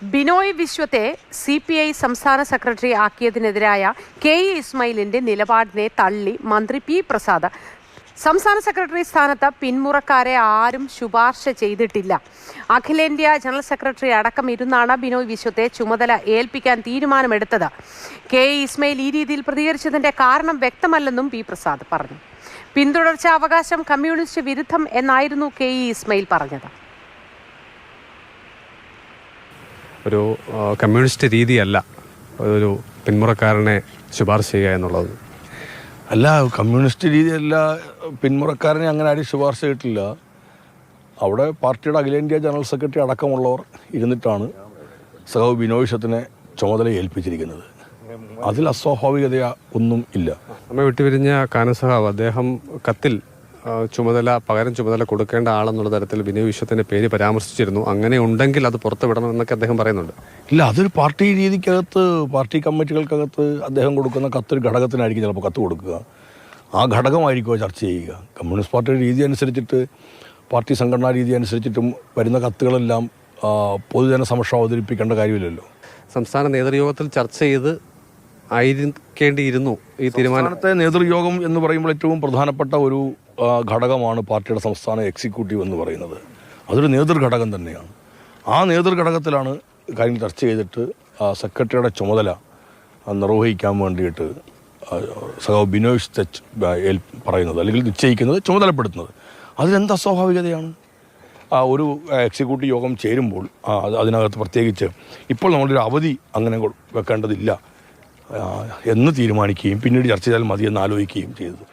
Binoy വിശ്വത്തെ CPI സംസ്ഥാന secretary ആക്കിയതിനെതിരായ KE ഇസ്മായിലിന്റെ നിലപാടിനെ തള്ളി മന്ത്രി P. പ്രസാദ്. സംസ്ഥാന സെക്രട്ടറി സ്ഥാനത്ത് പിന്മുറക്കാരെ ആരും ശുപാർശ ചെയ്തിട്ടില്ല. അഖിലേന്ത്യാ ജനറൽ സെക്രട്ടറി അടക്കം ഇരുന്നാണ് ബിനോയ് വിശ്വത്തെ ചുമതല ഏൽപ്പിക്കാൻ തീരുമാനമെടുത്തത്. KE ഇസ്മായിൽ ഈ രീതിയിൽ പ്രതികരിച്ചതിന്റെ കാരണം വ്യക്തമല്ലെന്നും P. പ്രസാദ് പറഞ്ഞു. പിന്തുടർച്ചാ അവകാശം കമ്മ്യൂണിസ്റ്റ് വിരുദ്ധം എന്നായിരുന്നു KE ഇസ്മായിൽ പറഞ്ഞത്. ഒരു കമ്മ്യൂണിസ്റ്റ് രീതിയല്ല ഒരു പിന്മുറക്കാരനെ ശുപാർശ ചെയ്യുക എന്നുള്ളത്. അല്ല, കമ്മ്യൂണിസ്റ്റ് രീതിയല്ല, പിന്മുറക്കാരനെ അങ്ങനെ ആരും ശുപാർശ ചെയ്തിട്ടില്ല. അവിടെ പാർട്ടിയുടെ അഖിലേന്ത്യാ ജനറൽ സെക്രട്ടറി അടക്കമുള്ളവർ ഇരുന്നിട്ടാണ് സഖാവ് ബിനോയ് വിശ്വത്തിനെ ചുമതല ഏൽപ്പിച്ചിരിക്കുന്നത്. അതിൽ അസ്വാഭാവികത ഒന്നും ഇല്ല. നമ്മെ വിട്ടുപിരിഞ്ഞ കാനം സഖാവ് അദ്ദേഹം കത്തിൽ പകരം ചുമതല കൊടുക്കേണ്ട ആളെന്നുള്ള തരത്തിൽ ബിനോയ് വിശ്വത്തിന്റെ പേര് പരാമർശിച്ചിരുന്നു. അങ്ങനെ ഉണ്ടെങ്കിൽ അത് പുറത്തുവിടണമെന്നൊക്കെ അദ്ദേഹം പറയുന്നുണ്ട്. ഇല്ല, അതൊരു പാർട്ടി രീതിക്കകത്ത്, പാർട്ടി കമ്മിറ്റികൾക്കകത്ത് അദ്ദേഹം കൊടുക്കുന്ന കത്തൊരു ഘടകത്തിനായിരിക്കും ചിലപ്പോൾ കത്ത് കൊടുക്കുക. ആ ഘടകമായിരിക്കുമോ ചർച്ച ചെയ്യുക. കമ്മ്യൂണിസ്റ്റ് പാർട്ടിയുടെ രീതി അനുസരിച്ചിട്ട്, പാർട്ടി സംഘടനാ രീതി അനുസരിച്ചിട്ടും വരുന്ന കത്തുകളെല്ലാം പൊതുജന സമക്ഷം അവതരിപ്പിക്കേണ്ട കാര്യമില്ലല്ലോ. സംസ്ഥാന നേതൃയോഗത്തിൽ ചർച്ച ചെയ്ത് ആയിരിക്കേണ്ടിയിരുന്നു ഈ തീരുമാനത്തെ. നേതൃയോഗം എന്ന് പറയുമ്പോൾ ഏറ്റവും പ്രധാനപ്പെട്ട ഒരു ഘടകമാണ് പാർട്ടിയുടെ സംസ്ഥാന എക്സിക്യൂട്ടീവ് എന്ന് പറയുന്നത്. അതൊരു നേതൃഘടകം തന്നെയാണ്. ആ നേതൃഘടകത്തിലാണ് കാര്യം ചർച്ച ചെയ്തിട്ട് സെക്രട്ടറിയുടെ ചുമതല നിർവഹിക്കാൻ വേണ്ടിയിട്ട് സഖാവ് ബിനോയ് പറയുന്നത്, അല്ലെങ്കിൽ നിശ്ചയിക്കുന്നത്, ചുമതലപ്പെടുത്തുന്നത്. അതിലെന്ത് അസ്വാഭാവികതയാണ്? ഒരു എക്സിക്യൂട്ടീവ് യോഗം ചേരുമ്പോൾ അതിനകത്ത് പ്രത്യേകിച്ച് ഇപ്പോൾ നമ്മളൊരു അവധി അങ്ങനെ വെക്കേണ്ടതില്ല എന്ന് തീരുമാനിക്കുകയും പിന്നീട് ചർച്ച ചെയ്താൽ മതിയെന്ന് ആലോചിക്കുകയും ചെയ്തത്.